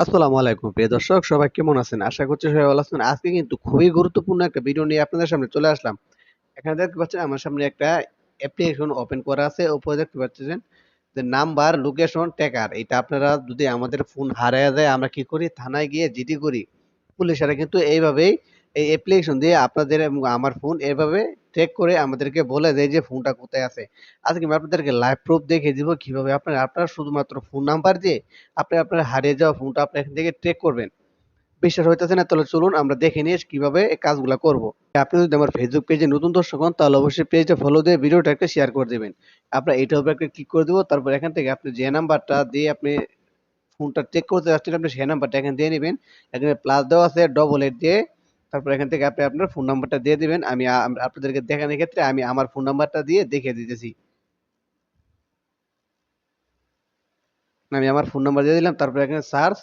আসসালামু আলাইকুম প্রিয় দর্শক, সবাই কেমন আছেন? আশা করছি সবাই ভালো আছেন। আজকে কিন্তু খুবই গুরুত্বপূর্ণ একটা ভিডিও নিয়ে আপনাদের সামনে চলে আসলাম। এখানে দেখতে পাচ্ছেন আমার সামনে একটা অ্যাপ্লিকেশন ওপেন করা আছে। উপরে দেখতে পাচ্ছেন যে নাম্বার লোকেশন ট্র্যাকার। এটা আপনারা যদি আমাদের ফোন হারায়া যায় আমরা কি করি? থানায় গিয়ে জিডি করি। পুলিশেরা কিন্তু এইভাবেই এই অ্যাপ্লিকেশন দিয়ে আপনাদের এবং আমার ফোন এভাবে ট্র্যাক করে আমাদেরকে বলে দেয় যে ফোনটা কোথায় আছে। আজকে আমি আপনাদেরকে লাইভ প্রুফ দেখিয়ে দিব কিভাবে আপনারা শুধুমাত্র ফোন নাম্বার দিয়ে আপনার হারিয়ে যাওয়া ফোনটা আপনি এখান থেকে ট্র্যাক করবেন। বিশ্বাস হইতেছে না? তাহলে চলুন আমরা দেখে নিই কিভাবে এই কাজগুলা করব। আপনি যদি আমার ফেসবুক পেজে নতুন দর্শক হন তাহলে অবশ্যই পেজটা ফলো দিয়ে ভিডিওটা একটা শেয়ার করে দিবেন। আপনার এইটার উপর একটা ক্লিক করে দিব। তারপর এখান থেকে আপনি যে নাম্বারটা দিয়ে আপনি ফোনটা চেক করতে যাচ্ছেন আপনি সেই নাম্বারটা এখানে দিয়ে নিবেন। এখানে প্লাস দেওয়া আছে 88 দিয়ে তারপর এখান থেকে আপনি আপনার ফোন নাম্বারটা দিয়ে দিবেন। আমি আপনাদেরকে দেখানোর ক্ষেত্রে আমি আমার ফোন নাম্বারটা দিয়ে দেখিয়ে দিতেছি। আমি আমার ফোন নাম্বার দিয়ে দিলাম। তারপর এখানে সার্চ